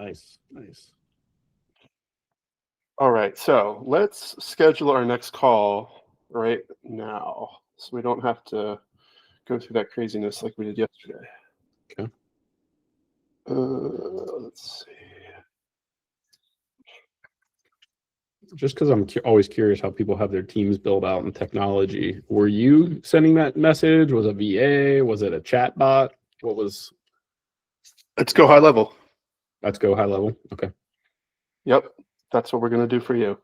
Nice. All right, so let's schedule our next call right now, so we don't have to go through that craziness like we did yesterday. Okay. Let's see. Just because I'm always curious how people have their teams built out in technology. Were you sending that message? Was it VA? Was it a chat bot? What was? Let's go high level. Let's go high level. Okay. Yep, that's what we're going to do for you.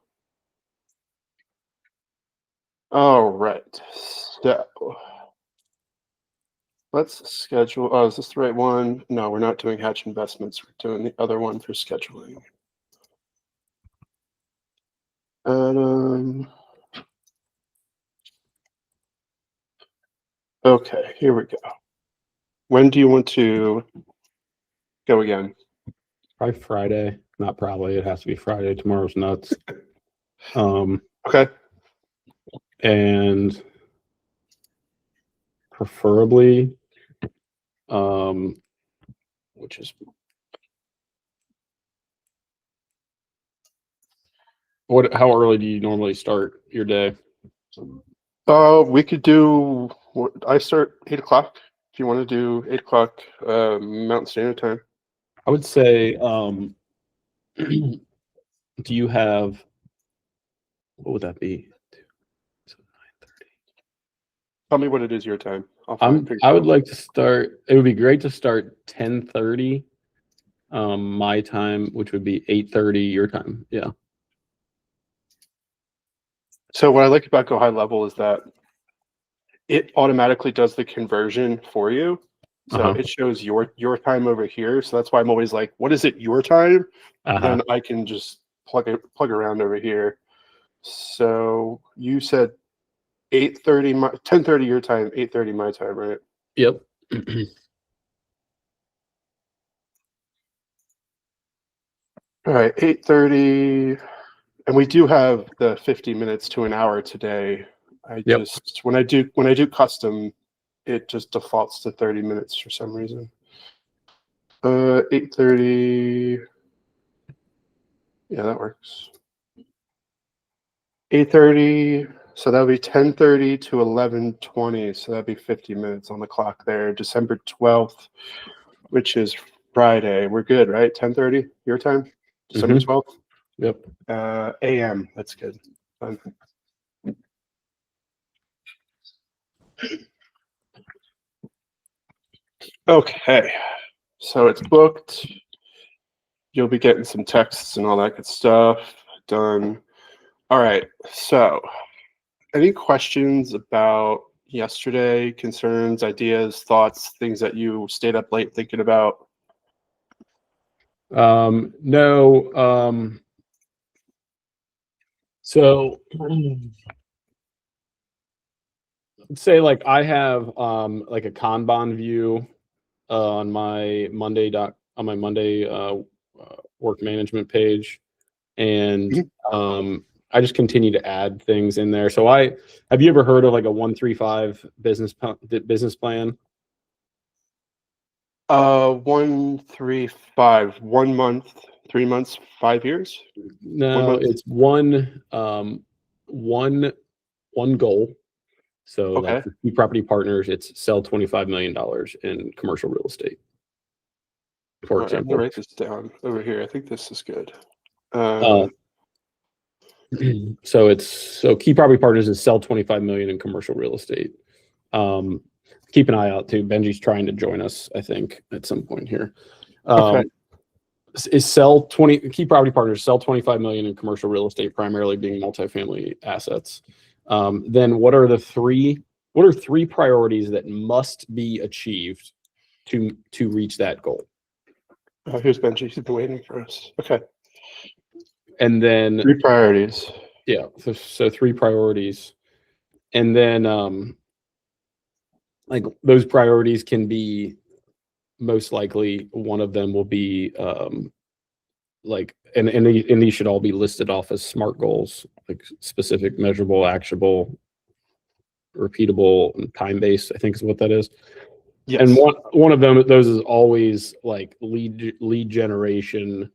All right, so let's schedule. Oh, is this the right one? No, we're not doing Hatch Investments. We're doing the other one for scheduling. Okay, here we go. When do you want to go again? Probably Friday. Not probably. It has to be Friday. Tomorrow's nuts. Okay. And preferably, which is what? How early do you normally start your day? We could do. I start 8 o'clock. If you want to do 8 o'clock Mountain Standard Time. I would say, do you have? What would that be? So 9:30. Tell me what it is your time. I would like to start. It would be great to start 10:30, my time, which would be 8:30 your time. Yeah. So what I like about Go High Level is that it automatically does the conversion for you. So it shows your time over here. So that's why I'm always like, what is it your time? Then I can just plug around over here. So you said 8:30, 10:30 your time, 8:30 my time, right? Yep. All right, 8:30, and we do have the 50 minutes to an hour today. Just when I do custom, it just defaults to 30 minutes for some reason. 8:30. Yeah, that works. 8:30. So that'll be 10:30 to 11:20. So that'd be 50 minutes on the clock there. December 12th, which is Friday. We're good, right? 10:30 your time. December 12th. Yep. AM. That's good. Fine. Okay, so it's booked. You'll be getting some texts and all that good stuff done. All right, so any questions about yesterday, concerns, ideas, thoughts, things that you stayed up late thinking about? No. So let's say like I have like a Kanban view on my Monday work management page, and I just continue to add things in there. So have you ever heard of like a 1-3-5 business plan? 1-3-5, 1 month, 3 months, 5 years? No, it's one goal. So like for key property partners, it's sell $25 million in commercial real estate. For example, I'm gonna write this down over here. I think this is good. So key property partners is sell 25 million in commercial real estate. Keep an eye out too. Benji's trying to join us, I think, at some point here. Key property partners sell 25 million in commercial real estate, primarily being multifamily assets. Then what are three priorities that must be achieved to reach that goal? Here's Benji. He's been waiting for us. Okay. And then 3 priorities. Yeah. So 3 priorities. And then like those priorities can be, most likely one of them will be like, and these should all be listed off as SMART goals, like specific, measurable, actionable, repeatable, and time-based, I think is what that is. Yes. And one of those is always like lead generation,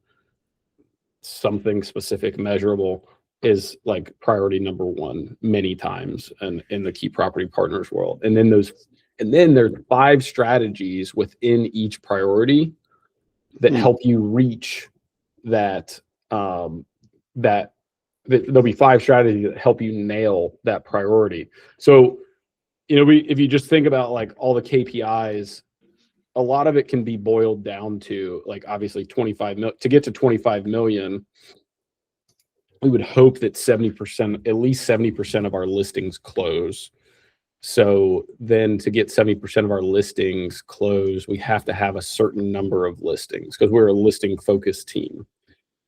something specific measurable is like priority number one many times and in the key property partners world. And then there's 5 strategies within each priority that help you reach that. There'll be 5 strategies that help you nail that priority. So, if you just think about like all the KPIs, a lot of it can be boiled down to like obviously 25 million. To get to 25 million, we would hope that 70%, at least 70% of our listings close. So then to get 70% of our listings closed, we have to have a certain number of listings because we're a listing focused team,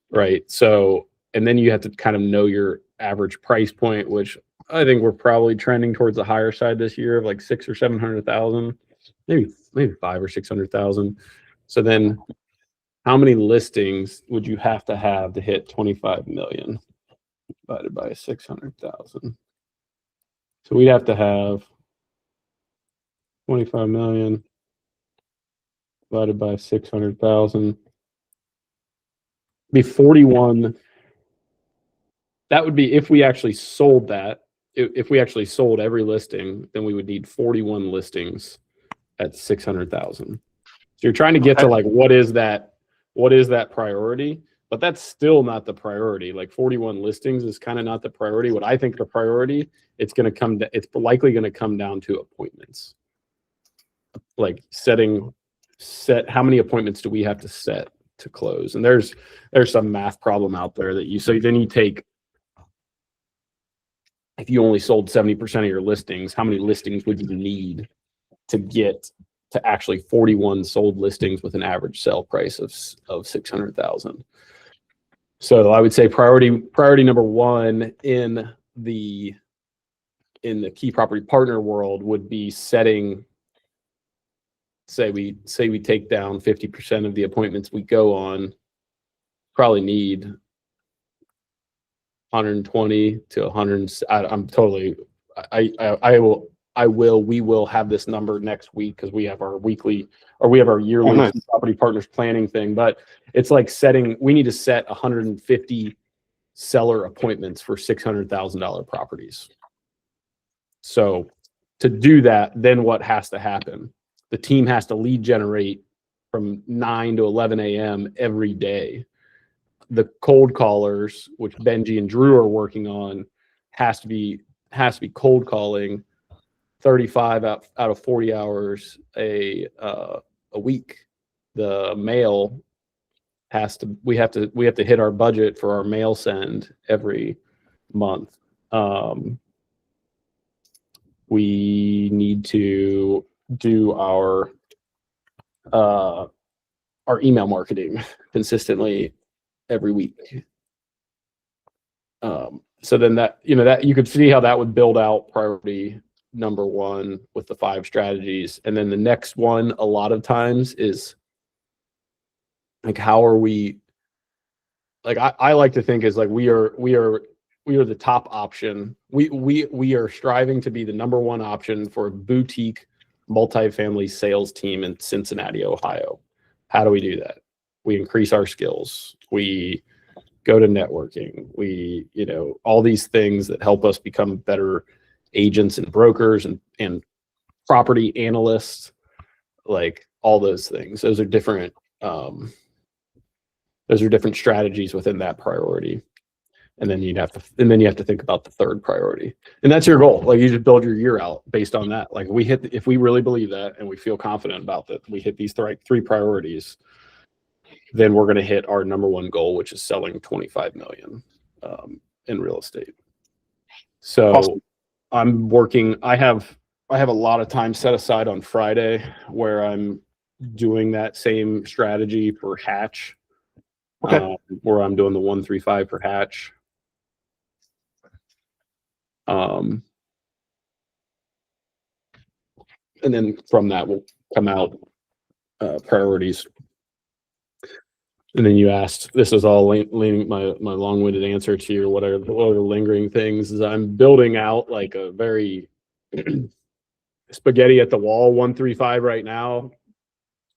right? So, and then you have to kind of know your average price point, which I think we're probably trending towards the higher side this year of like 600,000 or 700,000, maybe 500,000 or 600,000. So then how many listings would you have to hit 25 million divided by 600,000? So we'd have to have 25 million divided by 600,000. Be 41. That would be if we actually sold that. If we actually sold every listing, then we would need 41 listings at 600,000. So you're trying to get to like, what is that priority? But that's still not the priority. Like 41 listings is kind of not the priority. What I think the priority, it's likely going to come down to appointments. Like set how many appointments do we have to set to close? And there's some math problem out there that then you take, if you only sold 70% of your listings, how many listings would you need to get to actually 41 sold listings with an average sale price of 600,000? So I would say priority number one in the key property partner world would be setting. Say we take down 50% of the appointments we go on, probably need 120 to 100. We will have this number next week because we have our yearly property partners planning thing. But it's like we need to set 150 seller appointments for $600,000 properties. So to do that, then what has to happen? The team has to lead generate from 9 to 11 a.m. every day. The cold callers, which Benji and Drew are working on, has to be cold calling 35 out of 40 hours a week. The mail we have to hit our budget for our mail send every month. We need to do our email marketing consistently every week. So then that you could see how that would build out priority number one with the 5 strategies. And then the next one, a lot of times, is like, how are we, like, I like to think is like we are the top option. We are striving to be the number one option for a boutique multifamily sales team in Cincinnati, Ohio. How do we do that? We increase our skills. We go to networking. We, all these things that help us become better agents and brokers and property analysts, like all those things. Those are different strategies within that priority. And then you have to think about the third priority. And that's your goal. Like, you just build your year out based on that. Like, if we really believe that and we feel confident about that, we hit these 3 priorities, then we're going to hit our number one goal, which is selling 25 million in real estate. So awesome. I have a lot of time set aside on Friday where I'm doing that same strategy for Hatch, where I'm doing the 135 for Hatch. And then from that will come out priorities. And then you asked, this is all leaning my long-winded answer to your what are the lingering things, is I'm building out like a very spaghetti at the wall 135 right now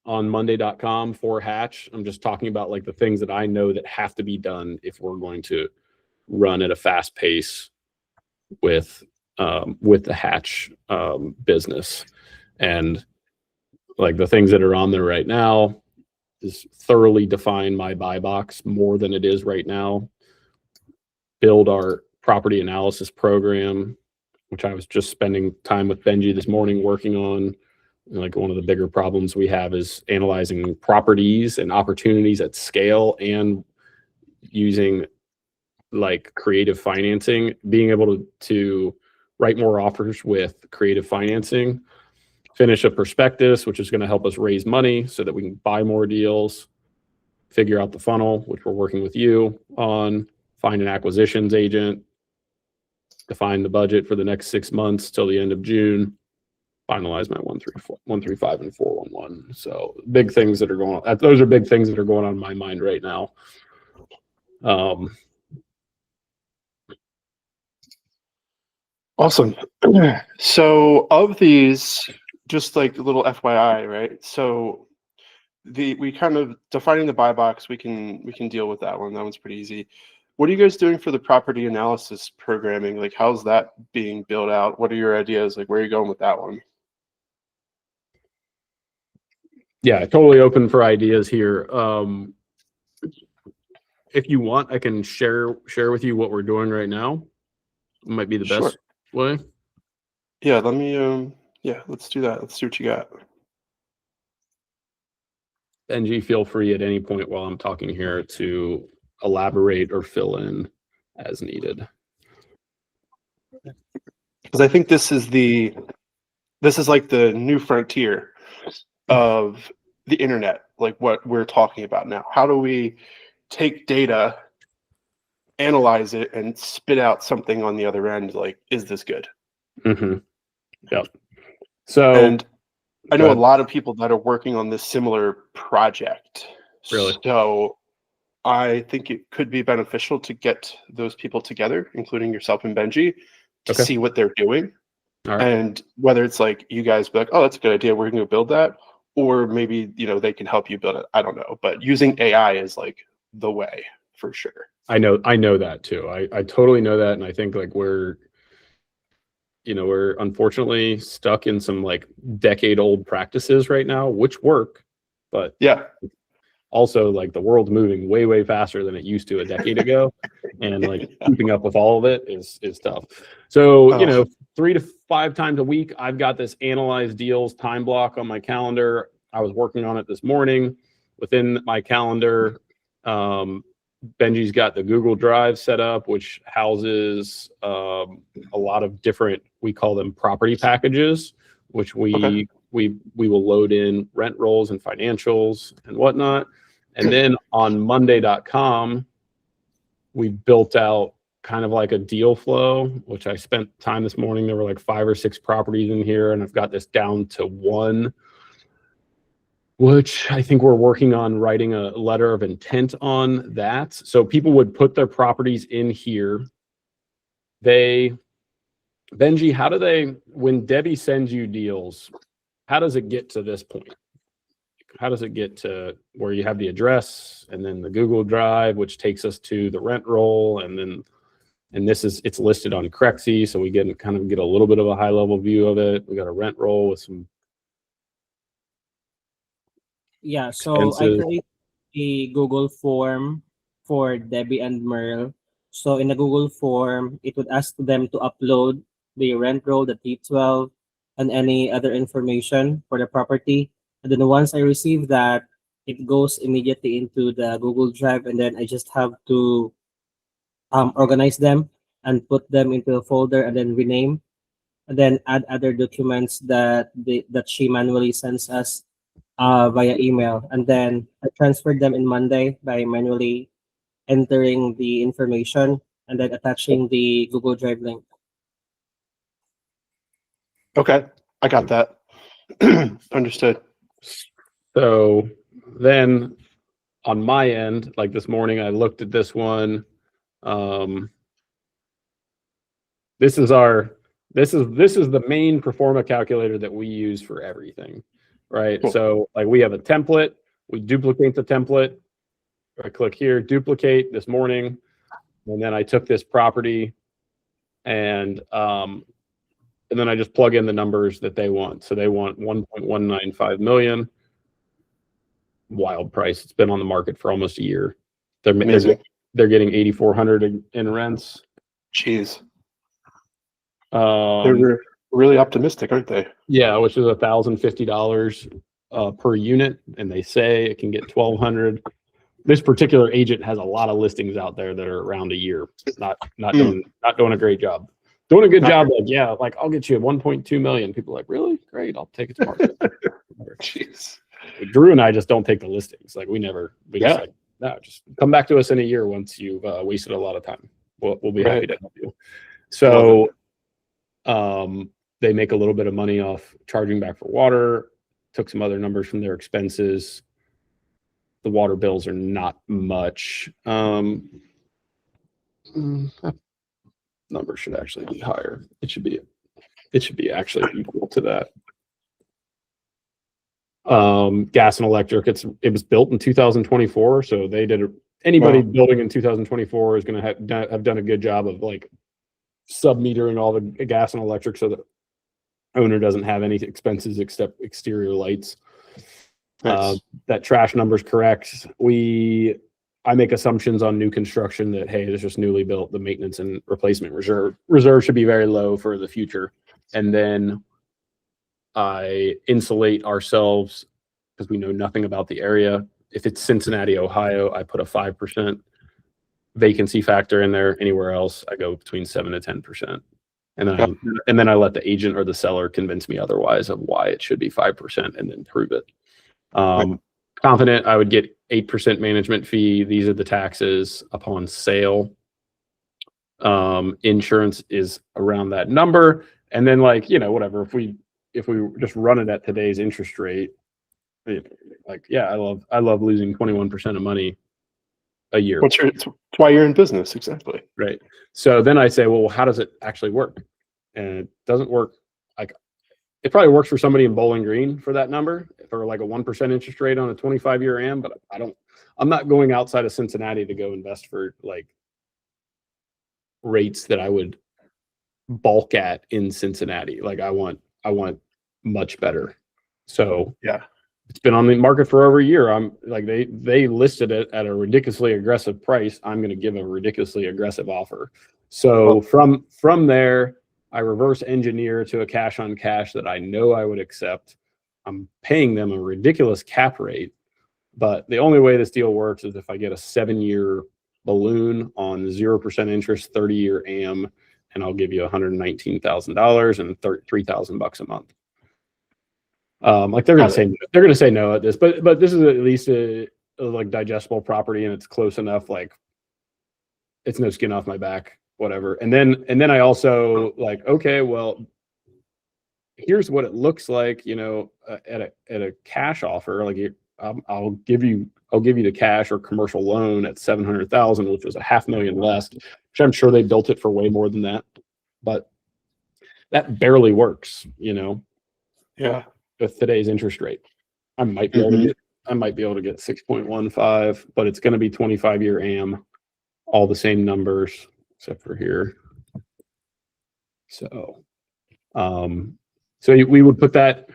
on Monday.com for Hatch. I'm just talking about like the things that I know that have to be done if we're going to run at a fast pace with the Hatch business. And like the things that are on there right now is thoroughly define my buy box more than it is right now. Build our property analysis program, which I was just spending time with Benji this morning working on. Like one of the bigger problems we have is analyzing properties and opportunities at scale and using like creative financing, being able to write more offers with creative financing, finish a prospectus, which is going to help us raise money so that we can buy more deals, figure out the funnel, which we're working with you on, find an acquisitions agent, define the budget for the next 6 months till the end of June, finalize my 135 and 411. So big things that are going on. Those are big things that are going on in my mind right now. Awesome. So of these, just like a little FYI, right? So we kind of defining the buy box, we can deal with that one. That one's pretty easy. What are you guys doing for the property analysis programming? Like, how's that being built out? What are your ideas? Like, where are you going with that one? Yeah, totally open for ideas here. If you want, I can share with you what we're doing right now. It might be the best way. Yeah, let me yeah, let's do that. Let's see what you got. Benji, feel free at any point while I'm talking here to elaborate or fill in as needed. Because I think this is like the new frontier of the internet, like what we're talking about now. How do we take data, analyze it, and spit out something on the other end? Like, is this good? Mm-hmm. Yep. So, and I know a lot of people that are working on this similar project. Really? So I think it could be beneficial to get those people together, including yourself and Benji, to see what they're doing. All right. And whether it's like you guys be like, oh, that's a good idea, we're going to build that. Or maybe, they can help you build it. I don't know. But using AI is like the way for sure. I know that too. I totally know that. And I think like we're unfortunately stuck in some like decade-old practices right now, which work, but yeah, also like the world's moving way, way faster than it used to a decade ago. And like keeping up with all of it is tough. So, 3 to 5 times a week, I've got this analyze deals time block on my calendar. I was working on it this morning. Within my calendar, Benji's got the Google Drive set up, which houses a lot of different, we call them property packages, which we will load in rent rolls and financials and whatnot. And then on Monday.com, we built out kind of like a deal flow, which I spent time this morning. There were like 5 or 6 properties in here, and I've got this down to 1, which I think we're working on writing a letter of intent on that. So people would put their properties in here. Benji, when Debbie sends you deals, how does it get to this point? How does it get to where you have the address and then the Google Drive, which takes us to the rent roll, and it's listed on Crexy, so we get a little bit of a high level view of it. We got a rent roll with some. Yeah, so I create a Google form for Debbie and Merle. So in the Google form, it would ask them to upload the rent roll, the T12, and any other information for the property. And then once I receive that, it goes immediately into the Google Drive, and then I just have to organize them and put them into a folder and then rename, and then add other documents that she manually sends us via email. And then I transferred them in Monday by manually entering the information and then attaching the Google Drive link. Okay, I got that. Understood. So then on my end, like this morning, I looked at this one. This is our This is the main performa calculator that we use for everything, right? Cool. So like we have a template, we duplicate the template. I click here, duplicate this morning, and then I took this property and then I just plug in the numbers that they want. So they want 1.195 million. Wild price. It's been on the market for almost a year. They're getting 8,400 in rents. Jeez. They're really optimistic, aren't they? Yeah, which is $1,050 per unit, and they say it can get 1,200. This particular agent has a lot of listings out there that are around a year. Not doing a great job. Doing a good job, like I'll get you 1.2 million. People are like, really? Great, I'll take it to market. Jeez. Drew and I just don't take the listings. Like just like, no, just come back to us in a year once you've wasted a lot of time. We'll be happy to help you. So they make a little bit of money off charging back for water. Took some other numbers from their expenses. The water bills are not much. That number should actually be higher. It should be actually equal to that. Gas and electric. It was built in 2024, so they did. Anybody building in 2024 is going to have done a good job of like sub-metering all the gas and electric, so the owner doesn't have any expenses except exterior lights. Nice. That trash number is correct. I make assumptions on new construction that, hey, this is newly built. The maintenance and replacement reserve should be very low for the future. And then I insulate ourselves because we know nothing about the area. If it's Cincinnati, Ohio, I put a 5% vacancy factor in there. Anywhere else, I go between 7 to 10%. And then I let the agent or the seller convince me otherwise of why it should be 5% and then prove it. Confident I would get 8% management fee. These are the taxes upon sale. Insurance is around that number. And then whatever, if we just run it at today's interest rate, I love losing 21% of money a year. It's why you're in business. Exactly. Right. So then I say, well, how does it actually work? And it doesn't work. It probably works for somebody in Bowling Green for that number, for like a 1% interest rate on a 25-year AM, but I'm not going outside of Cincinnati to go invest for like rates that I would balk at in Cincinnati. Like I want much better. So yeah, it's been on the market for over a year. I'm like, they listed it at a ridiculously aggressive price. I'm going to give a ridiculously aggressive offer. So from there, I reverse engineer to a cash on cash that I know I would accept. I'm paying them a ridiculous cap rate, but the only way this deal works is if I get a 7-year balloon on 0% interest, 30-year AM, and I'll give you $119,000 and $3,000 a month. Like they're gonna say no at this, but this is at least a like digestible property, and it's close enough. Like it's no skin off my back, whatever. And then I also like, okay, well, here's what it looks like, at a cash offer. Like I'll give you the cash or commercial loan at $700,000, which was $500,000 less. Which I'm sure they built it for way more than that, but that barely works, Yeah. With today's interest rate. I might be able to get 6.15, but it's going to be 25-year AM, all the same numbers except for here. So we would put that.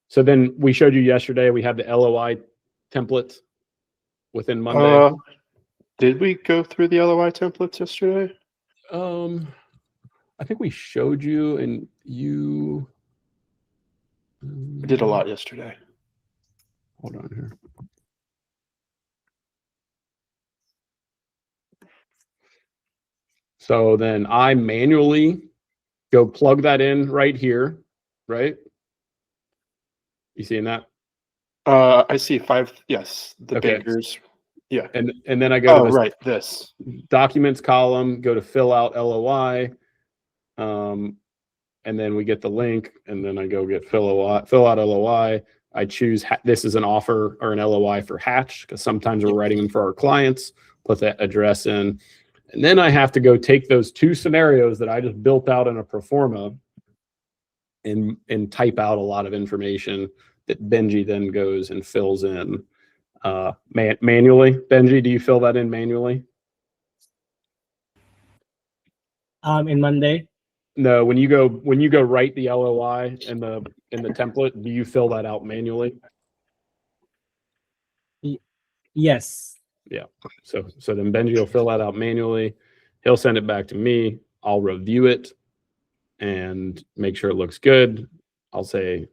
So then we showed you yesterday, we have the LOI template within Monday. Did we go through the LOI templates yesterday? I think we showed you, and you. We did a lot yesterday. Hold on here. So then I manually go plug that in right here, right? You seeing that? I see 5. Yes, the bankers. Yeah. And then I go to this documents column, go to fill out LOI. And then we get the link, and then I go get fill out LOI. I choose this is an offer or an LOI for Hatch, because sometimes we're writing them for our clients. Put that address in, And then I have to go take those two scenarios that I just built out in a pro forma and type out a lot of information that Benji then goes and fills in manually. Benji, do you fill that in manually? In Monday? No, when you go write the LOI in the template, do you fill that out manually? Yes. Yeah. So then Benji will fill that out manually. He'll send it back to me. I'll review it and make sure it looks good. I'll say,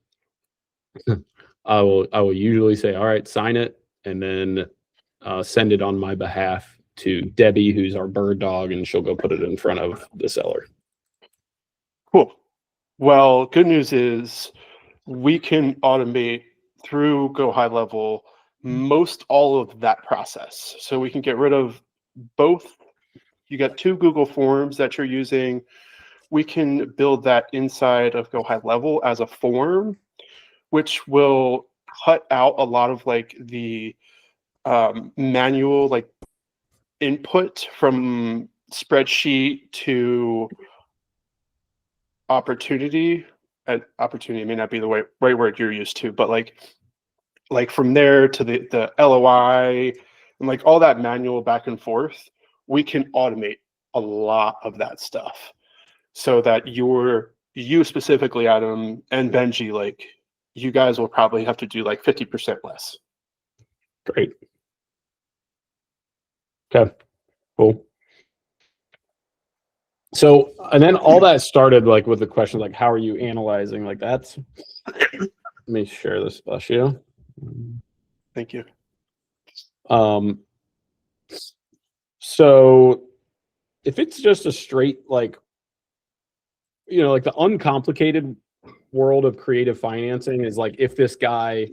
I will usually say, all right, sign it, and then send it on my behalf to Debbie, who's our bird dog, and she'll go put it in front of the seller. Cool. Well, good news is we can automate through Go High Level most all of that process. So we can get rid of both. You got 2 Google Forms that you're using. We can build that inside of Go High Level as a form, which will cut out a lot of like the manual like input from spreadsheet to opportunity. And opportunity may not be the right word you're used to, but like from there to the LOI and like all that manual back and forth, we can automate a lot of that stuff so that you specifically, Adam and Benji, like you guys will probably have to do like 50% less. Great. Okay, cool. So, and then all that started like with the question, like, how are you analyzing? Like that's, let me share this with you. Thank you. So if it's just a straight, like, like the uncomplicated world of creative financing is like, if this guy,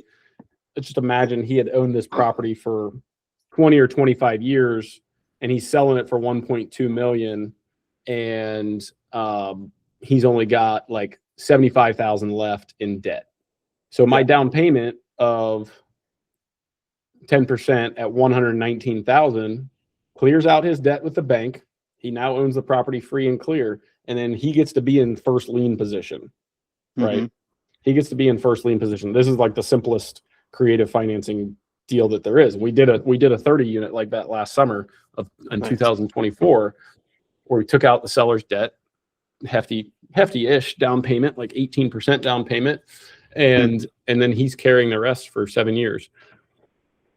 just imagine he had owned this property for 20 or 25 years and he's selling it for 1.2 million and he's only got like 75,000 left in debt. So my down payment of 10% at 119,000 clears out his debt with the bank. He now owns the property free and clear, and then he gets to be in first lien position, right? He gets to be in first lien position. This is like the simplest creative financing deal that there is. We did a 30 unit like that last summer in 2024, where we took out the seller's debt, hefty-ish down payment, like 18% down payment, and then he's carrying the rest for 7 years.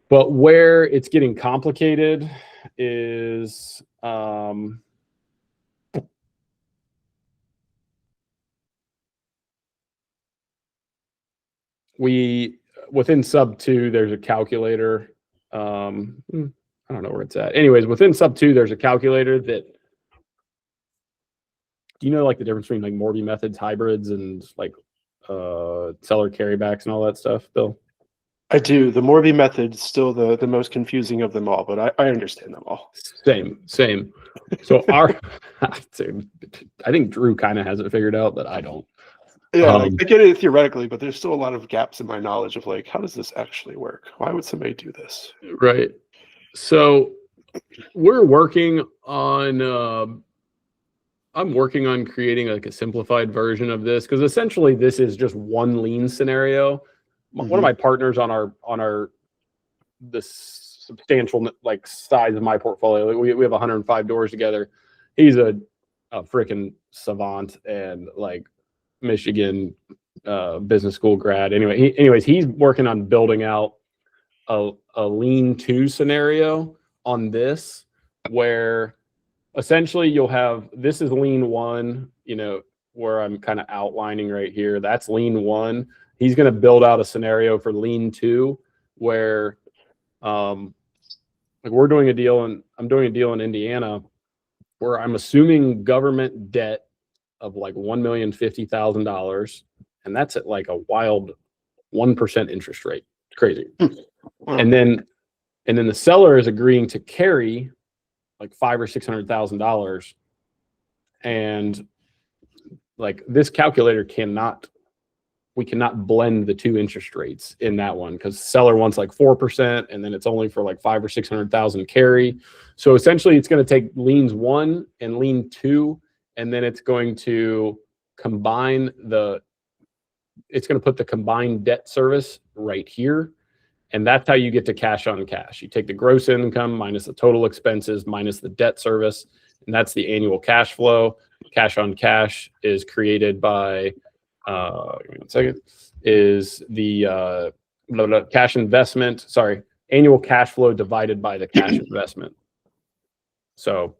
But where it's getting complicated is within sub 2 there's a calculator. I don't know where it's at. Anyways, within sub 2 there's a calculator that, do you know like the difference between like Morby methods, hybrids, and like seller carrybacks and all that stuff, Bill? I do. The Morby method is still the most confusing of them all, but I understand them all. Same. So I think Drew kind of has it figured out, but I don't. Yeah, I get it theoretically, but there's still a lot of gaps in my knowledge of like, how does this actually work? Why would somebody do this? Right. So we're working on I'm working on creating like a simplified version of this, because essentially this is just one lien scenario. One of my partners on the substantial like size of my portfolio, we have 105 doors together. He's a freaking savant and like Michigan business school grad. Anyways, he's working on building out a lean to scenario on this, where essentially you'll have, this is lien 1, where I'm kind of outlining right here. That's lien 1. He's going to build out a scenario for lien 2, where like we're doing a deal, and I'm doing a deal in Indiana where I'm assuming government debt of like $1,050,000, and that's at like a wild 1% interest rate. It's crazy. And then the seller is agreeing to carry like $500,000 or $600,000, and like this calculator we cannot blend the two interest rates in that one, because seller wants like 4%, and then it's only for like $500,000 or $600,000 carry. So essentially it's going to take liens 1 and lien 2, and then it's going to combine it's going to put the combined debt service right here. And that's how you get to cash on cash. You take the gross income minus the total expenses minus the debt service, and that's the annual cash flow. Cash on cash is created by, give me 1 second, is the cash investment, sorry, annual cash flow divided by the cash investment. So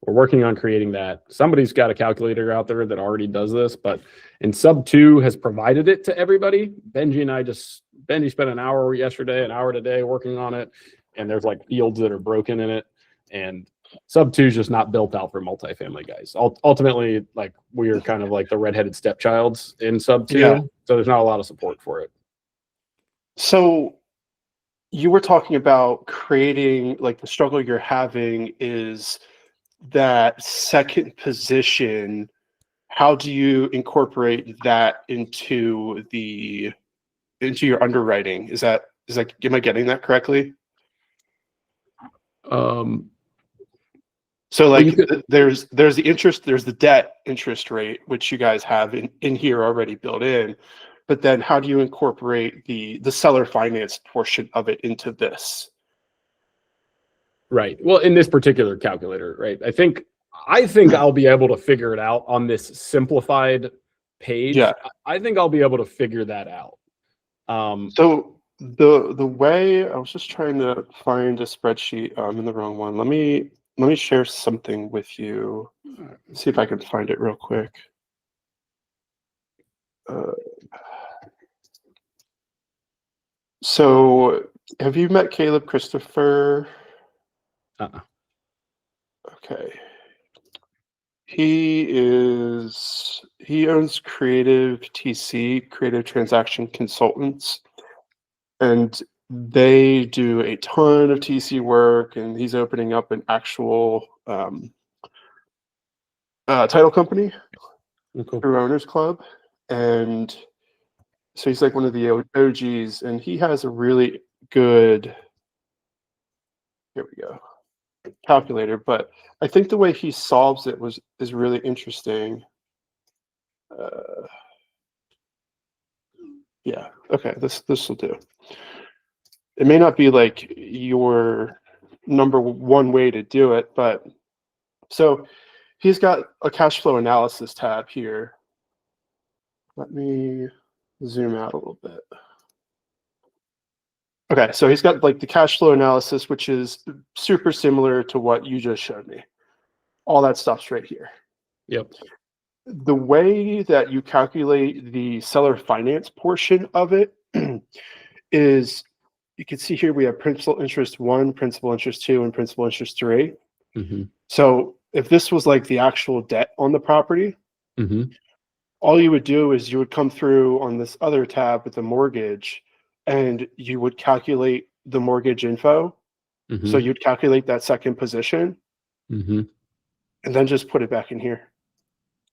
we're working on creating that. Somebody's got a calculator out there that already does this, but and Sub 2 has provided it to everybody. Benji spent an hour yesterday, an hour today working on it, and there's like fields that are broken in it. And Sub 2 is just not built out for multifamily guys. Ultimately, like we are kind of like the redheaded stepchilds in Sub 2, Yeah. so there's not a lot of support for it. So you were talking about creating, like the struggle you're having is that second position. How do you incorporate that into your underwriting? Is that am I getting that correctly? So like there's the interest, there's the debt interest rate, which you guys have in here already built in, but then how do you incorporate the seller finance portion of it into this? Right. Well, in this particular calculator, right? I think I'll be able to figure it out on this simplified page. Yeah. I think I'll be able to figure that out. So the way I was just trying to find a spreadsheet, I'm in the wrong one. Let me share something with you. See if I can find it real quick. So have you met Caleb Christopher? Okay. He owns Creative TC, Creative Transaction Consultants, and they do a ton of TC work, and he's opening up an actual title company through Owners Club. And so he's like one of the OGs, and he has a really good, here we go, calculator. But I think the way he solves it is really interesting. Yeah, okay, this will do. It may not be like your number one way to do it, but so he's got a cash flow analysis tab here. Let me zoom out a little bit. Okay, so he's got like the cash flow analysis, which is super similar to what you just showed me. All that stuff's right here. Yep. The way that you calculate the seller finance portion of it is, you can see here we have principal interest 1, principal interest 2, and principal interest 3. Mm-hmm. So if this was like the actual debt on the property, mm-hmm. all you would do is you would come through on this other tab with the mortgage, and you would calculate the mortgage info. Mm-hmm. So you'd calculate that second position, mm-hmm. and then just put it back in here.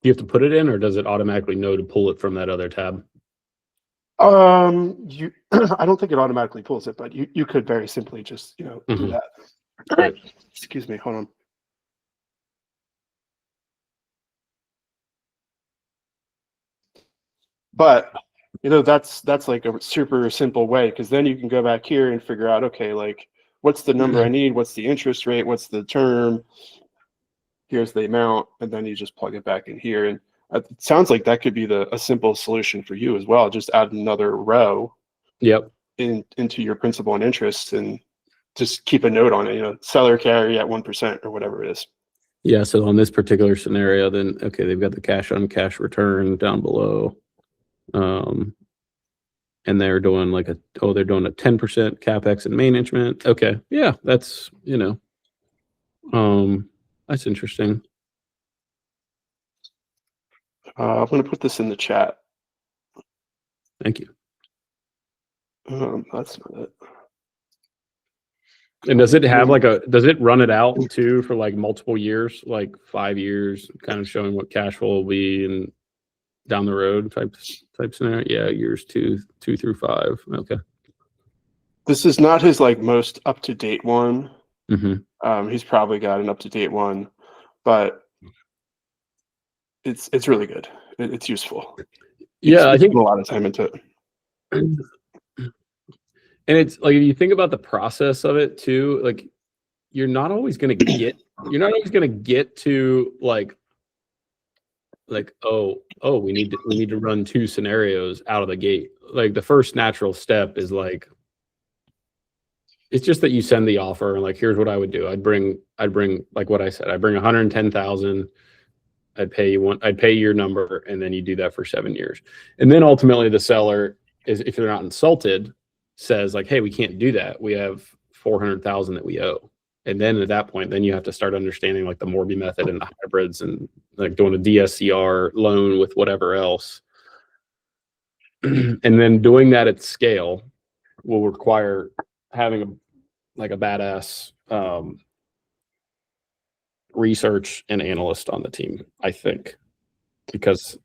Do you have to put it in, or does it automatically know to pull it from that other tab? I don't think it automatically pulls it, but you could very simply just, mm-hmm. do that. Right. Excuse me, hold on. But that's like a super simple way, because then you can go back here and figure out, okay, like what's the number I need, what's the interest rate, what's the term, here's the amount, and then you just plug it back in here. And it sounds like that could be a simple solution for you as well. Just add another row into your principal and interest, and just keep a note on it, seller carry at 1% or whatever it is. Yeah, so on this particular scenario, then, okay, they've got the cash on cash return down below. And they're doing they're doing a 10% CapEx and management. Okay. Yeah, that's, that's interesting. I'm going to put this in the chat. Thank you. That's not it. And does it have does it run it out too for like multiple years, like 5 years, kind of showing what cash flow will be and down the road type scenario? Yeah, years 2 through 5. Okay. This is not his most up-to-date one. He's probably got an up-to-date one, but it's really good. It's useful. Yeah, I think put a lot of time into it. And it's like, if you think about the process of it too, like you're not always going to get to like, we need to run 2 scenarios out of the gate. Like the first natural step is like, it's just that you send the offer and like, here's what I would do. I'd bring like what I said, I'd bring 110,000. I'd pay your number, and then you do that for 7 years. And then ultimately the seller is, if they're not insulted, says like, hey, we can't do that. We have 400,000 that we owe. And then at that point, then you have to start understanding like the Morby method and the hybrids and like doing a DSCR loan with whatever else. And then doing that at scale will require having a badass research and analyst on the team, I think, because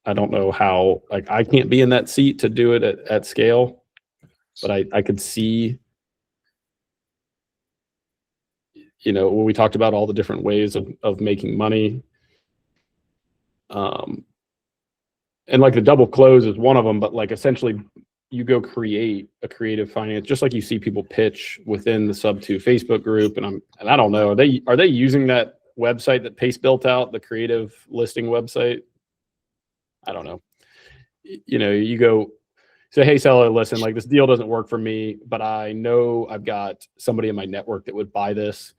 I don't know how, like, I can't be in that seat to do it at scale, but I could see, when we talked about all the different ways of making money, and like the double close is one of them, but like essentially you go create a creative finance, just like you see people pitch within the Sub2 Facebook group. And I don't know, are they using that website that Pace built out, the creative listing website? I don't know. You go say, hey, seller, listen, like this deal doesn't work for me, but I know I've got somebody in my network that would buy this.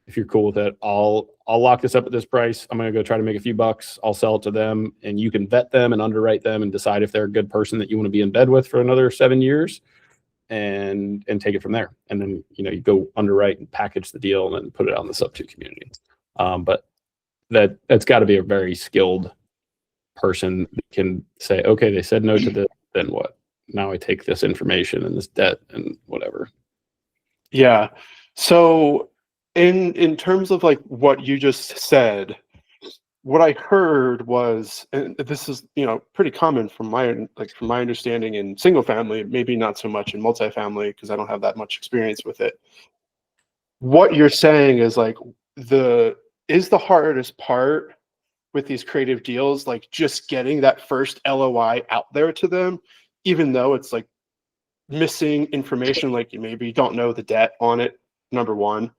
If you're cool with it, I'll lock this up at this price. I'm going to go try to make a few bucks. I'll sell it to them, and you can vet them and underwrite them and decide if they're a good person that you want to be in bed with for another 7 years, and take it from there. And then, you go underwrite and package the deal and then put it out in the Sub2 community. But that's got to be a very skilled person that can say, okay, they said no to this, then what? Now I take this information and this debt and whatever. Yeah. So in terms of like what you just said, what I heard was, and this is pretty common from my understanding in single family, maybe not so much in multifamily because I don't have that much experience with it. What you're saying is like the hardest part with these creative deals, like just getting that first LOI out there to them, even though it's like missing information, like you maybe don't know the debt on it, number one.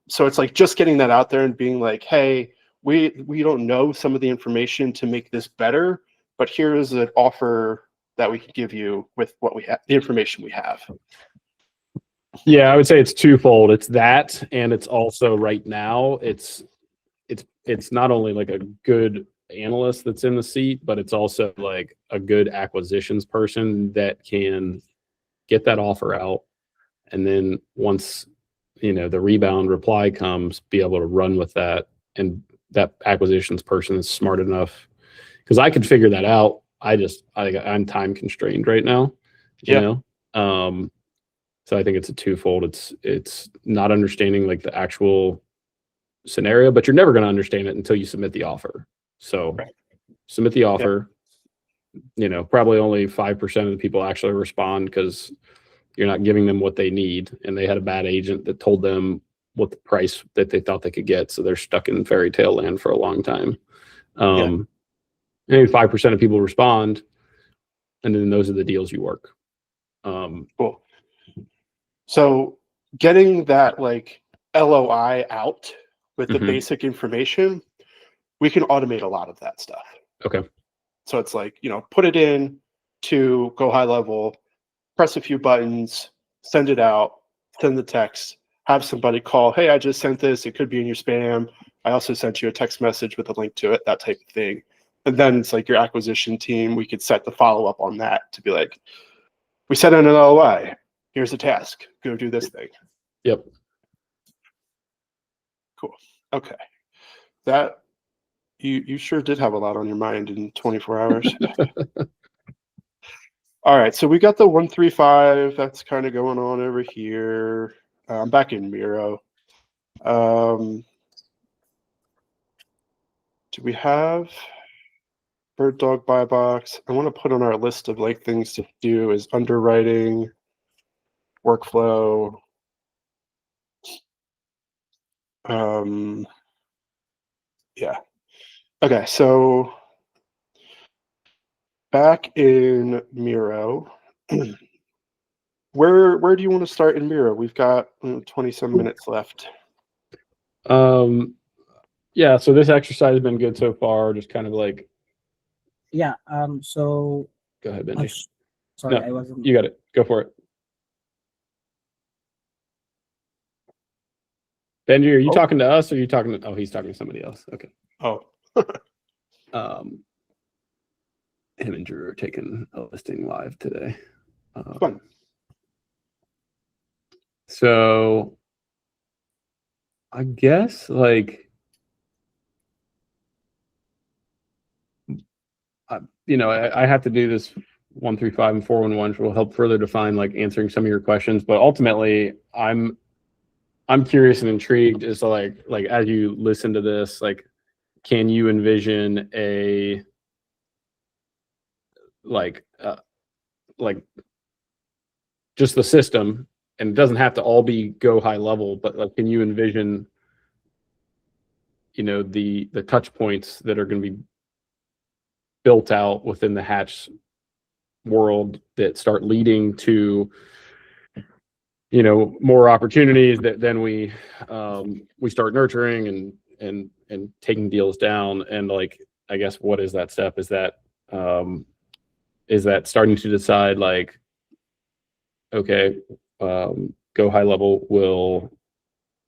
So it's like just getting that out there and being like, hey, we don't know some of the information to make this better, but here is an offer that we can give you with what we have, the information we have. Yeah, I would say it's twofold. It's that, and it's also right now, it's not only like a good analyst that's in the seat, but it's also like a good acquisitions person that can get that offer out. And then once, the rebound reply comes, be able to run with that. And that acquisitions person is smart enough, because I could figure that out. I'm time constrained right now, so I think it's a twofold. It's not understanding like the actual scenario, but you're never going to understand it until you submit the offer. So submit the offer. Probably only 5% of the people actually respond because you're not giving them what they need, and they had a bad agent that told them what the price that they thought they could get, so they're stuck in fairy tale land for a long time. Maybe 5% of people respond, and then those are the deals you work. Cool. So getting that like LOI out with the basic information, we can automate a lot of that stuff. Okay. So it's like, put it in to Go High Level, press a few buttons, send it out, send the text, have somebody call, hey, I just sent this. It could be in your spam. I also sent you a text message with a link to it, that type of thing. And then it's like your acquisition team, we could set the follow-up on that to be like, we sent in an LOI. Here's a task. Go do this thing. Yep. Cool. Okay. That you sure did have a lot on your mind in 24 hours. All right. So we got the 135. That's kind of going on over here. I'm back in Miro. Do we have Bird Dog Buy Box? I want to put on our list of like things to do is underwriting, workflow. Yeah. Okay, so back in Miro, where do you want to start in Miro? We've got 20 some minutes left. Yeah, so this exercise has been good so far, just kind of like, Yeah. So go ahead, Benji. sorry, No, I wasn't. You got it. Go for it. Benji, are you talking to us or are you talking to, oh, he's talking to somebody else. Okay. Oh. Him and Drew are taking a listing live today. Fun. So I guess like, I have to do this 135 and 411, which will help further define like answering some of your questions. But ultimately, I'm curious and intrigued as to like as you listen to this, like, can you envision a like just the system, and it doesn't have to all be go high level, but like, can you envision the touch points that are going to be built out within the Hatch world that start leading to more opportunities that then we start nurturing and taking deals down. And like, I guess, what is that step? Is that starting to decide like, okay, go high level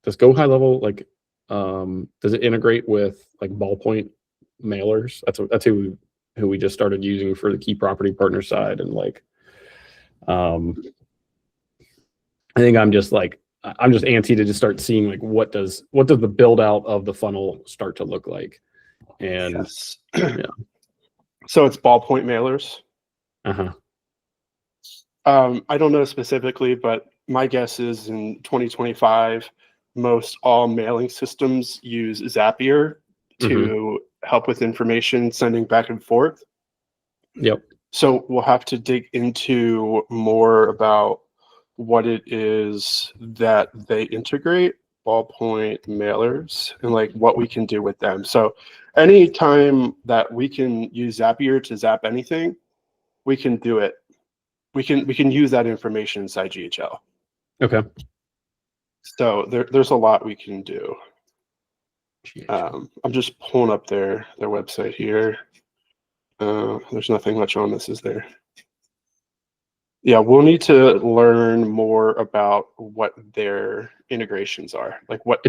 does go high level like does it integrate with like ballpoint mailers? That's who we just started using for the key property partner side. And like I think I'm just antsy to just start seeing like what does the build out of the funnel start to look like. And yes. Yeah. So it's ballpoint mailers. Uh-huh. I don't know specifically, but my guess is in 2025, most all mailing systems use Zapier to help with information sending back and forth. Yep. So we'll have to dig into more about what it is that they integrate, ballpoint mailers, and like what we can do with them. So anytime that we can use Zapier to zap anything, we can do it. We can use that information inside GHL. Okay. So there's a lot we can do. I'm just pulling up their website here. There's nothing much on this, is there? Yeah, we'll need to learn more about what their integrations are, like what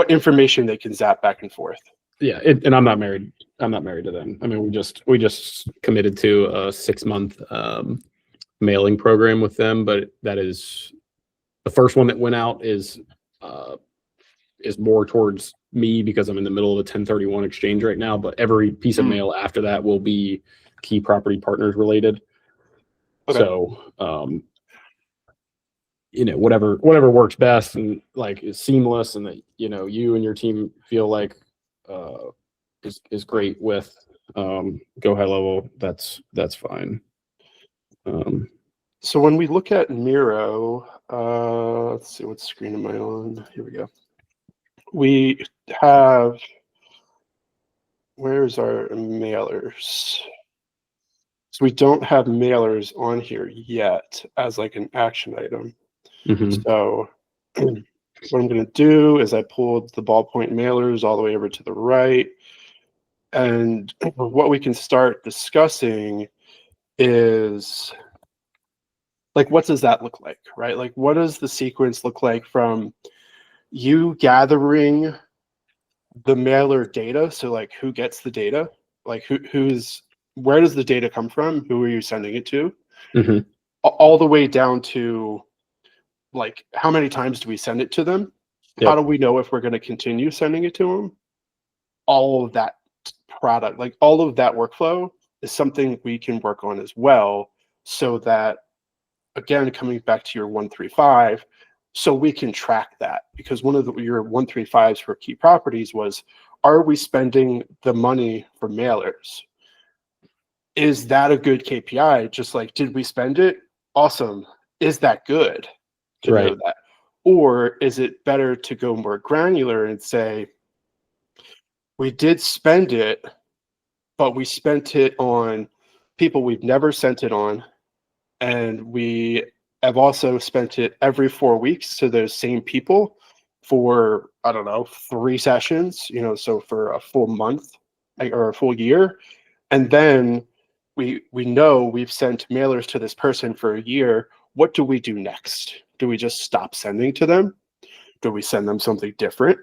information they can zap back and forth. Yeah, and I'm not married to them. I mean, we just committed to a 6-month mailing program with them, but that is the first one that went out is more towards me because I'm in the middle of a 1031 exchange right now. But every piece of mail after that will be key property partners related. Okay. So whatever works best and like is seamless and that you and your team feel like is great with go high level, that's fine. So when we look at Miro, let's see, what screen am I on? Here we go. We have, where's our mailers? So we don't have mailers on here yet as like an action item. So what I'm going to do is I pulled the ballpoint mailers all the way over to the right. And what we can start discussing is like, what does that look like, right? Like, what does the sequence look like from you gathering the mailer data? So like, who gets the data? Like where does the data come from? Who are you sending it to? All the way down to like, how many times do we send it to them? Yep. How do we know if we're going to continue sending it to them? All of that product, like all of that workflow is something we can work on as well, so that, again, coming back to your 135, so we can track that, because one of your 135s for key properties was, are we spending the money for mailers? Is that a good KPI? Just like, did we spend it? Awesome. Is that good to know that? Or is it better to go more granular and say, we did spend it, but we spent it on people we've never sent it on, and we have also spent it every 4 weeks to those same people for, I don't know, 3 sessions, so for a full month or a full year. And then we know we've sent mailers to this person for a year. What do we do next? Do we just stop sending to them? Do we send them something different?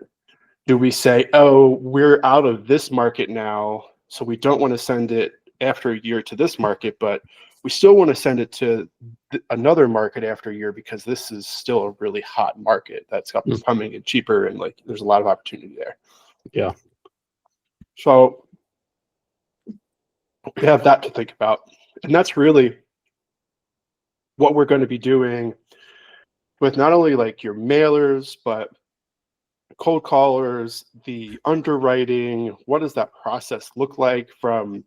Do we say, oh, we're out of this market now, so we don't want to send it after a year to this market, but we still want to send it to another market after a year because this is still a really hot market that's up and coming and cheaper, and like there's a lot of opportunity there. Yeah. So we have that to think about. And that's really what we're going to be doing with not only like your mailers, but cold callers, the underwriting. What does that process look like from,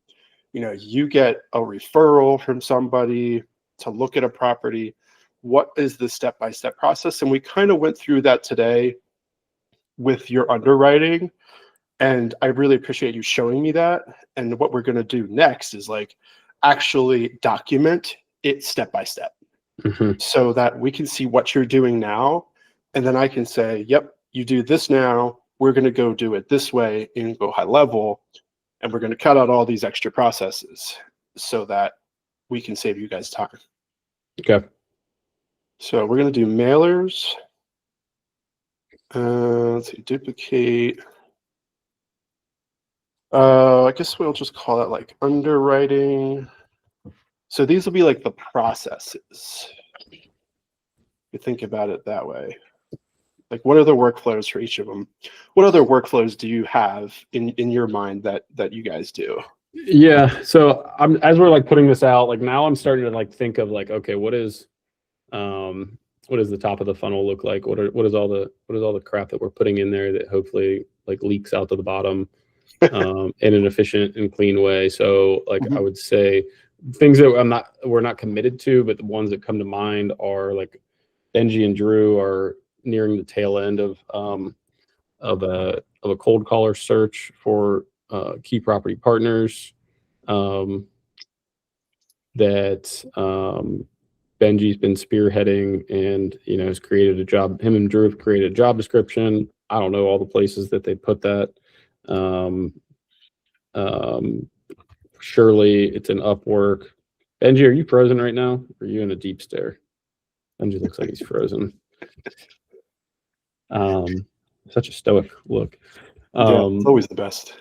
you get a referral from somebody to look at a property? What is the step-by-step process? And we kind of went through that today with your underwriting. And I really appreciate you showing me that. And what we're going to do next is like actually document it step by step, so that we can see what you're doing now. And then I can say, yep, you do this now. We're going to go do it this way and go high level. And we're going to cut out all these extra processes so that we can save you guys time. Okay. So we're going to do mailers. Let's see, duplicate. I guess we'll just call it like underwriting. So these will be like the processes. You think about it that way. Like, what are the workflows for each of them? What other workflows do you have in your mind that you guys do? Yeah. So as we're like putting this out, like now I'm starting to like think of like, okay, what does the top of the funnel look like? What is all the crap that we're putting in there that hopefully like leaks out to the bottom in an efficient and clean way? So like I would say things that we're not committed to, but the ones that come to mind are like Benji and Drew are nearing the tail end of a cold caller search for key property partners that Benji's been spearheading, and has created a job. Him and Drew have created a job description. I don't know all the places that they put that. Surely it's an Upwork. Benji, are you frozen right now? Or are you in a deep stare? Benji looks like he's frozen. Such a stoic look. Yeah, it's always the best.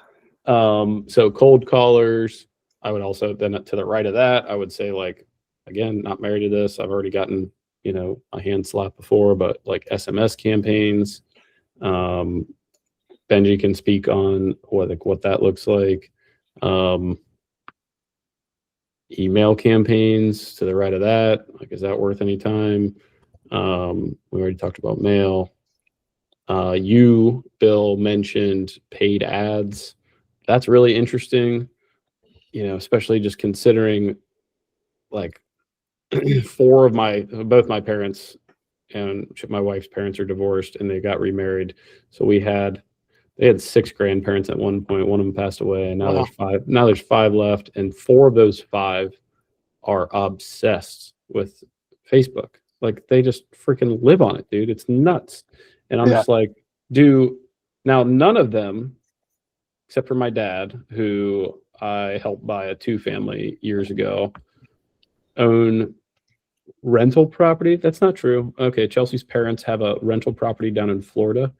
So cold callers, I would also then to the right of that, I would say like, again, not married to this. I've already gotten, a hand slap before, but like SMS campaigns. Benji can speak on what that looks like. Email campaigns to the right of that. Like, is that worth any time? We already talked about mail. You, Bill, mentioned paid ads. That's really interesting, especially just considering like both my parents and my wife's parents are divorced and they got remarried. So they had 6 grandparents at one point. One of them passed away, and now there's 5. Now there's 5 left, and 4 of those 5 are obsessed with Facebook. Like, they just freaking live on it, dude. It's nuts. And I'm just like, now none of them, except for my dad, who I helped buy a 2-family years ago, own rental property. That's not true. Okay, Chelsea's parents have a rental property down in Florida.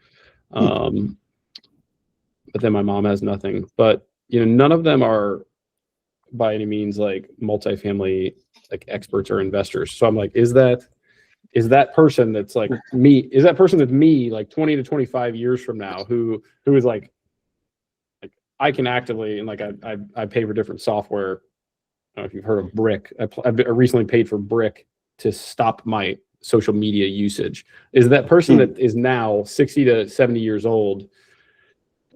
But then my mom has nothing. But none of them are by any means like multifamily like experts or investors. So I'm like, is that person that's like me? Is that person that's me like 20 to 25 years from now who is like I can actively, and like I pay for different software. I don't know if you've heard of Brick. I recently paid for Brick to stop my social media usage. Is that person that is now 60 to 70 years old?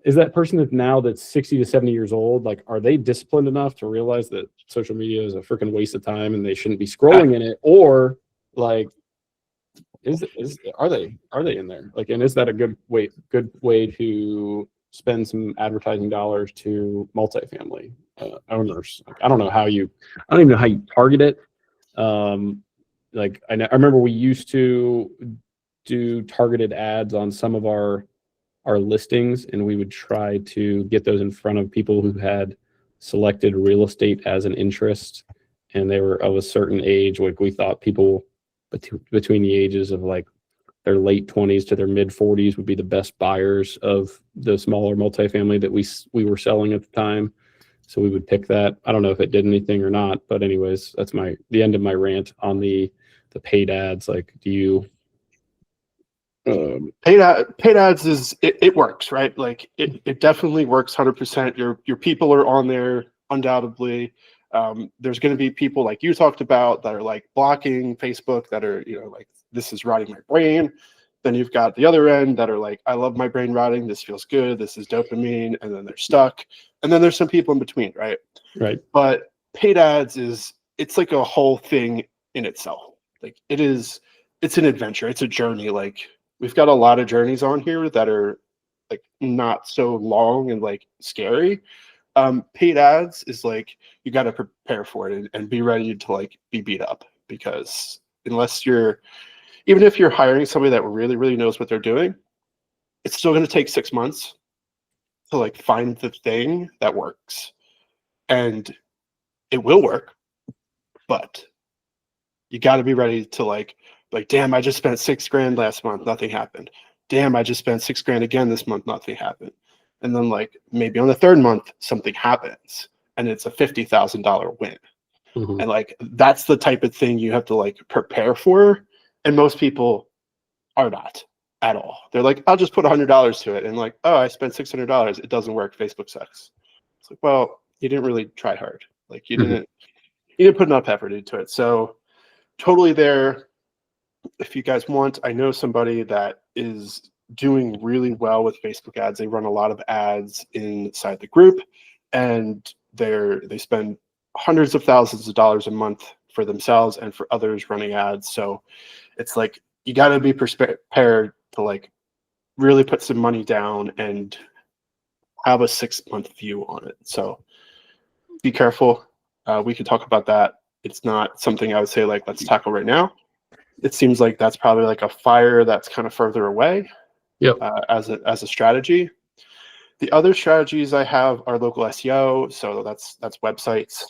Is that person that's 60 to 70 years old, like, are they disciplined enough to realize that social media is a freaking waste of time and they shouldn't be scrolling in it? Or like, are they in there? Like, and is that a good way to spend some advertising dollars to multifamily owners? Like, I don't even know how you target it. Like I remember we used to do targeted ads on some of our listings, and we would try to get those in front of people who had selected real estate as an interest, and they were of a certain age. Like, we thought people between the ages of like their late 20s to their mid 40s would be the best buyers of the smaller multifamily that we were selling at the time. So we would pick that. I don't know if it did anything or not, but anyways, that's the end of my rant on the paid ads. Like, do you paid ads it works, right? Like it definitely works 100%. Your people are on there undoubtedly. There's going to be people like you talked about that are like blocking Facebook, that are, like, this is rotting my brain. Then you've got the other end that are like, I love my brain rotting, this feels good, this is dopamine, and then they're stuck. And then there's some people in between, right? Right. But paid ads it's like a whole thing in itself. Like it's an adventure, it's a journey. Like, we've got a lot of journeys on here that are like not so long and like scary. Paid ads is like, you got to prepare for it and be ready to like be beat up, because even if you're hiring somebody that really, really knows what they're doing, it's still going to take 6 months to like find the thing that works. And it will work, but you got to be ready to like, damn, I just spent $6,000 last month, nothing happened. Damn, I just spent $6,000 again this month, nothing happened. And then like maybe on the third month, something happens and it's a $50,000 win. Mm-hmm. And like, that's the type of thing you have to like prepare for. And most people are not at all. They're like, I'll just put $100 to it. And like, oh, I spent $600. It doesn't work. Facebook sucks. It's like, well, you didn't really try hard. Like you didn't put enough effort into it. So totally there. If you guys want, I know somebody that is doing really well with Facebook ads. They run a lot of ads inside the group, and they spend hundreds of thousands of dollars a month for themselves and for others running ads. So it's like, you got to be prepared to like really put some money down and have a 6-month view on it. So be careful. We could talk about that. It's not something I would say like, let's tackle right now. It seems like that's probably like a fire that's kind of further away. Yep. As a strategy. The other strategies I have are local SEO. So that's websites.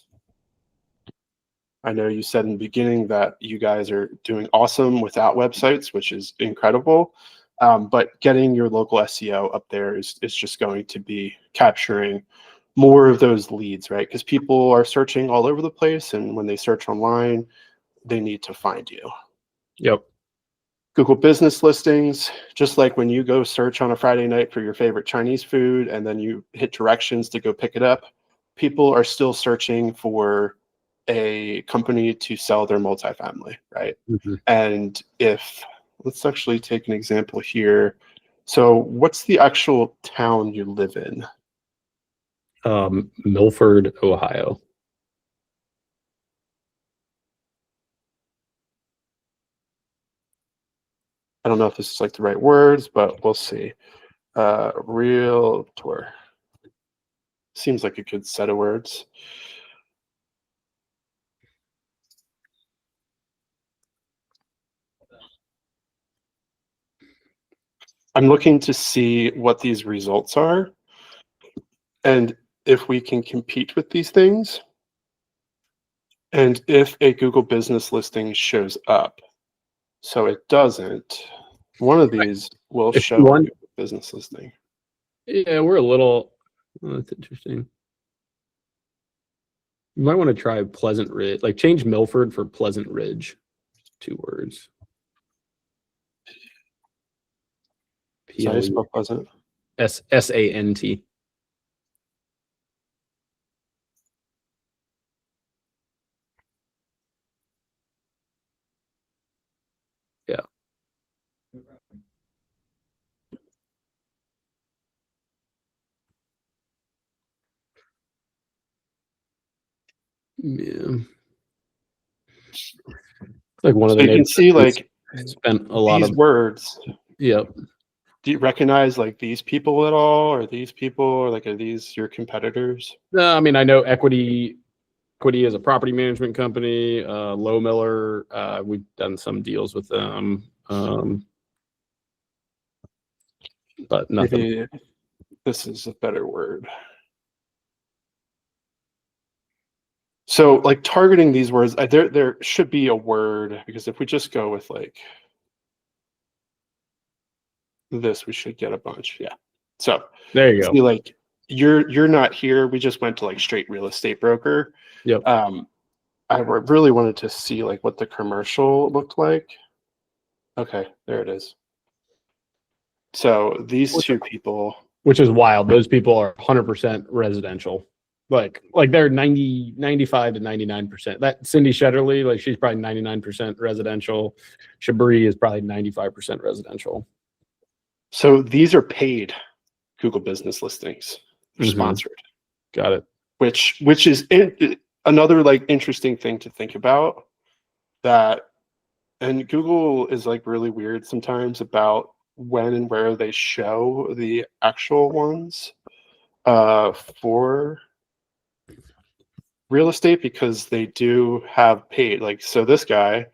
I know you said in the beginning that you guys are doing awesome without websites, which is incredible. But getting your local SEO up there is just going to be capturing more of those leads, right? Because people are searching all over the place, and when they search online, they need to find you. Yep. Google business listings, just like when you go search on a Friday night for your favorite Chinese food and then you hit directions to go pick it up, people are still searching for a company to sell their multifamily, right? Mm-hmm. And let's actually take an example here. So what's the actual town you live in? Milford, Ohio. I don't know if this is like the right words, but we'll see. Realtor. Seems like a good set of words. I'm looking to see what these results are and if we can compete with these things, and if a Google business listing shows up. So it doesn't. One of these will show a Google business listing. Yeah, we're a little. Oh, that's interesting. You might want to try Pleasant Ridge. Like, change Milford for Pleasant Ridge. 2 words. So I spell Pleasant. SANT. Yeah. Yeah. Like one of the so you can see like spent a lot These of words. Yep. Do you recognize like these people at all, or these people, or like are these your competitors? No, I mean I know Equity is a property management company. Low Miller, we've done some deals with them, but nothing. Maybe this is a better word. So like targeting these words, there should be a word, because if we just go with like this, we should get a bunch. Yeah. So There you go. see, like you're not here. We just went to like straight real estate broker. Yep. I really wanted to see like what the commercial looked like. Okay, there it is. So these two people, which is wild. Those people are 100% residential. Like they're 95 to 99%. That Cindy Shetterly, like she's probably 99% residential. Shabri is probably 95% residential. So these are paid Google business listings. They're sponsored. Got it. Which is another like interesting thing to think about, that, and Google is like really weird sometimes about when and where they show the actual ones for real estate, because they do have paid. Like, so this guy,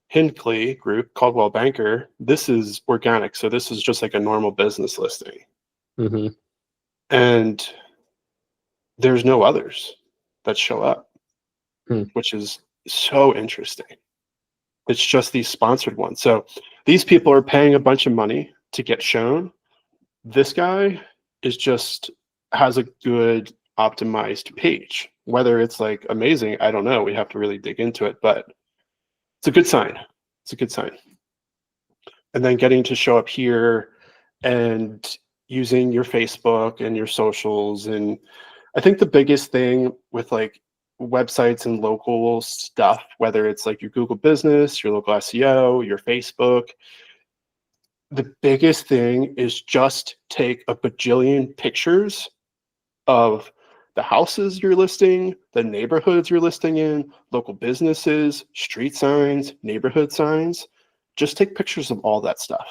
Hinckley Group, Caldwell Banker, this is organic. So this is just like a normal business listing. And there's no others that show up, which is so interesting. It's just these sponsored ones. So these people are paying a bunch of money to get shown. This guy is just has a good optimized page. Whether it's like amazing, I don't know. We have to really dig into it, but it's a good sign. It's a good sign. And then getting to show up here and using your Facebook and your socials. And I think the biggest thing with like websites and local stuff, whether it's like your Google business, your local SEO, your Facebook, the biggest thing is just take a bajillion pictures of the houses you're listing, the neighborhoods you're listing in, local businesses, street signs, neighborhood signs. Just take pictures of all that stuff.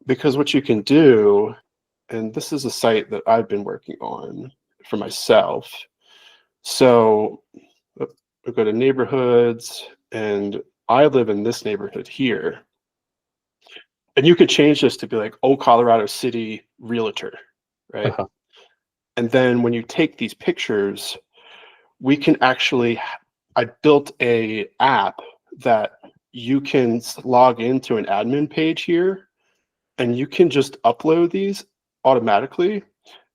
Because what you can do, and this is a site that I've been working on for myself. So I go to neighborhoods, and I live in this neighborhood here. And you could change this to be like, oh, Colorado City Realtor, right? And then when you take these pictures, we can actually, I built a app that you can log into an admin page here, and you can just upload these automatically.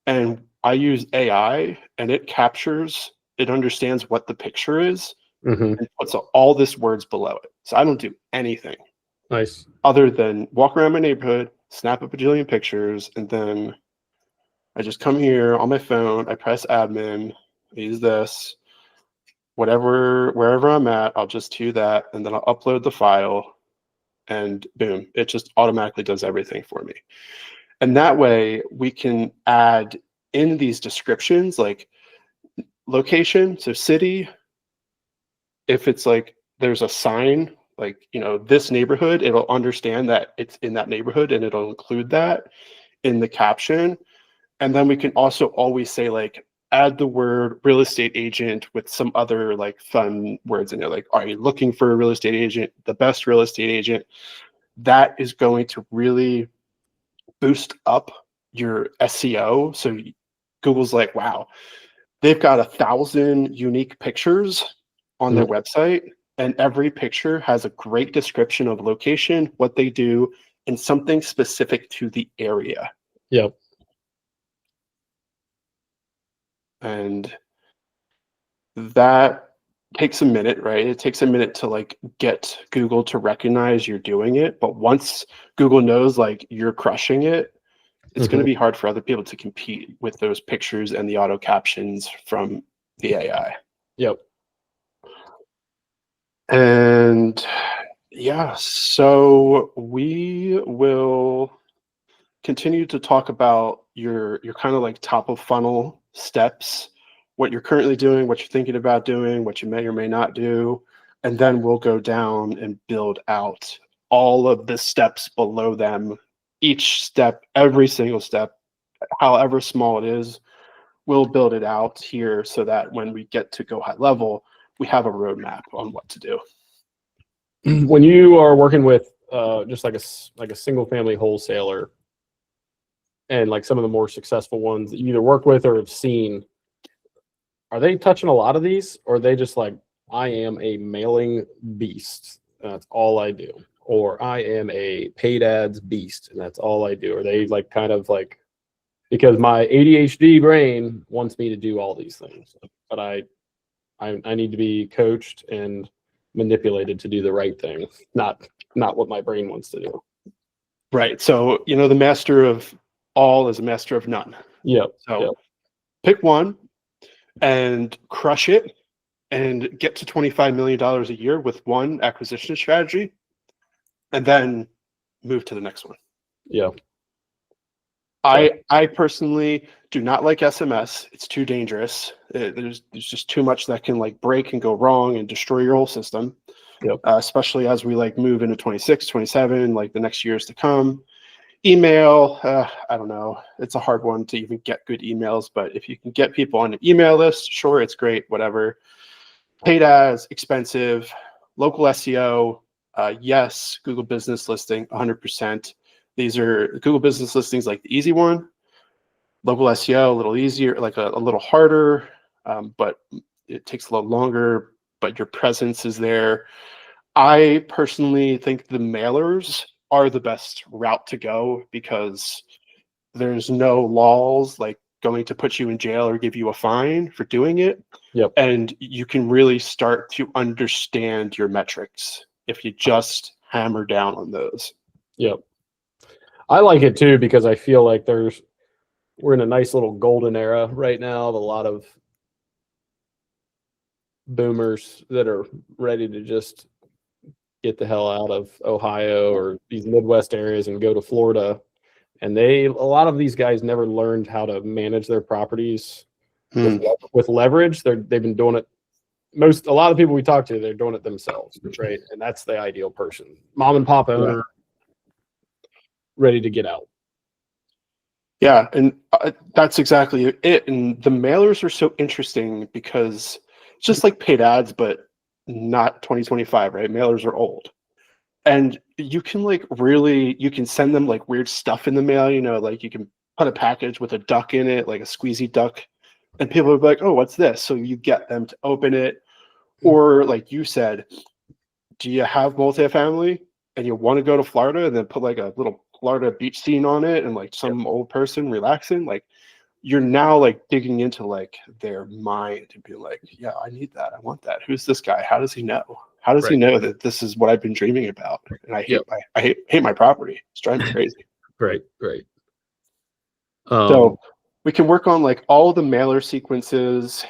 And I use AI, and it captures, it understands what the picture is, and puts all this words below it. So I don't do anything. Nice. Other than walk around my neighborhood, snap a bajillion pictures, and then I just come here on my phone, I press admin, I use this, wherever I'm at, I'll just do that, and then I'll upload the file, and boom, it just automatically does everything for me. And that way we can add in these descriptions like location, so city, if it's like there's a sign, like, you know, this neighborhood, it'll understand that it's in that neighborhood, and it'll include that in the caption. And then we can also always say like, add the word real estate agent with some other like fun words in there. Like, are you looking for a real estate agent? The best real estate agent. That is going to really boost up your SEO. So Google's like, wow, they've got 1,000 unique pictures on their website, and every picture has a great description of location, what they do, and something specific to the area. Yep. And that takes a minute, right? It takes a minute to like get Google to recognize you're doing it. But once Google knows like you're crushing it, it's going to be hard for other people to compete with those pictures and the auto captions from the AI. Yep. And yeah, so we will continue to talk about your kind of like top of funnel steps, what you're currently doing, what you're thinking about doing, what you may or may not do. and then we'll go down and build out all of the steps below them. Each step, every single step, however small it is, we'll build it out here so that when we get to go high level, we have a roadmap on what to do. When you are working with just like a single family wholesaler, and like some of the more successful ones that you either work with or have seen, are they touching a lot of these, or are they just like, I am a mailing beast, and that's all I do, or I am a paid ads beast, and that's all I do? Are they like kind of like, because my ADHD brain wants me to do all these things, but I need to be coached and manipulated to do the right thing, not what my brain wants to do. Right. So, the master of all is a master of none. Yep. So pick one and crush it and get to $25 million a year with one acquisition strategy, and then move to the next one. Yeah. I personally do not like SMS. It's too dangerous. There's just too much that can like break and go wrong and destroy your whole system. Yep. Especially as we like move into 26, 27, like the next years to come. Email, I don't know. It's a hard one to even get good emails, but if you can get people on an email list, sure, it's great, whatever. Paid ads, expensive. Local SEO, yes. Google Business Listing, 100%. These are Google Business Listings, like the easy one. Local SEO, a little easier, like a little harder, but it takes a little longer, but your presence is there. I personally think the mailers are the best route to go because there's no laws like going to put you in jail or give you a fine for doing it. Yep. And you can really start to understand your metrics if you just hammer down on those. Yep. I like it too because I feel like we're in a nice little golden era right now of a lot of boomers that are ready to just get the hell out of Ohio or these Midwest areas and go to Florida. And a lot of these guys never learned how to manage their properties with leverage. They've been doing it. A lot of people we talk to, they're doing it themselves, right? And that's the ideal person. Mom and pop owner, ready to get out. Yeah, and that's exactly it. And the mailers are so interesting because it's just like paid ads, but not 2025, right? Mailers are old. And you can you can send them like weird stuff in the mail, like you can put a package with a duck in it, like a squeezy duck, and people will be like, oh, what's this? So you get them to open it. Or like you said, do you have multifamily and you want to go to Florida and then put like a little Florida beach scene on it and like some old person relaxing? Like you're now like digging into like their mind and be like, yeah, I need that. I want that. Who's this guy? How does he know? How does he know that this is what I've been dreaming about? And I hate my property. It's driving me crazy. Great. So we can work on like all the mailer sequences,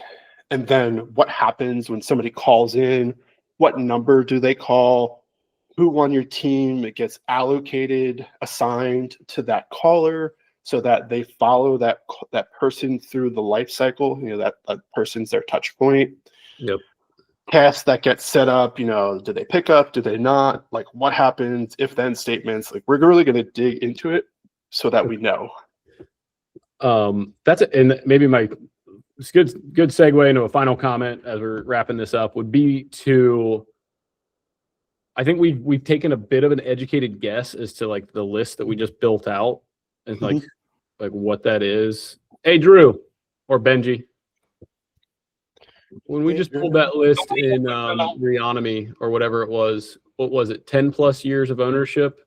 and then what happens when somebody calls in, what number do they call, who on your team it gets allocated, assigned to that caller so that they follow that person through the life cycle, that person's their touch point. Yep. Tasks that get set up, do they pick up, do they not, like what happens, if then statements, like we're really going to dig into it so that we know. That's it. And maybe it's good segue into a final comment as we're wrapping this up would be to, I think we've taken a bit of an educated guess as to like the list that we just built out and like what that is. Hey, Drew or Benji, when we just pulled that list in Reonomy or whatever it was, what was it? 10 plus years of ownership.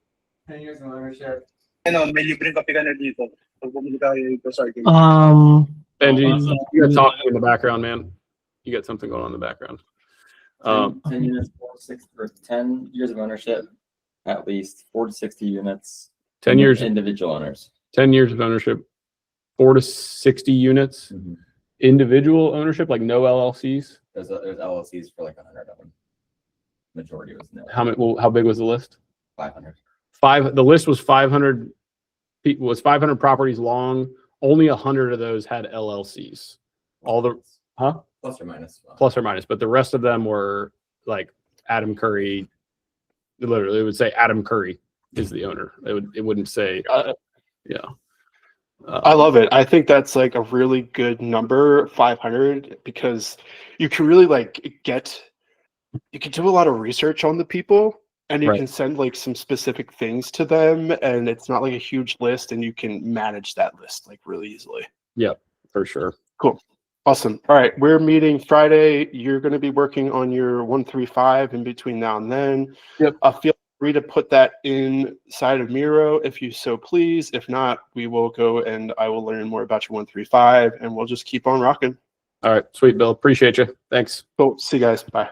10 years of ownership. Benji, you got talking in the background, man. You got something going on in the background. 10 units, 10 years of ownership, at least 4 to 60 units. 10 years individual owners. 10 years of ownership, 4 to 60 units. Mm-hmm. Individual ownership, like no LLCs. There's LLCs for like 100 of them. Majority was no. How big was the list? 500. The list was 500. Was 500 properties long. Only 100 of those had LLCs. Plus or minus. Plus or minus, but the rest of them were like Adam Curry. Literally, it would say Adam Curry is the owner. It wouldn't say, yeah. I love it. I think that's like a really good number, 500, because you can really you can do a lot of research on the people, and you can send like some specific things to them, and it's not like a huge list, and you can manage that list like really easily. Yep, for sure. Cool. Awesome. All right. We're meeting Friday. You're going to be working on your 135 in between now and then. Yep. Feel free to put that inside of Miro if you so please. If not, we will go and I will learn more about your 135 and we'll just keep on rocking. All right. Sweet, Bill. Appreciate you. Thanks. Cool. See you guys. Bye.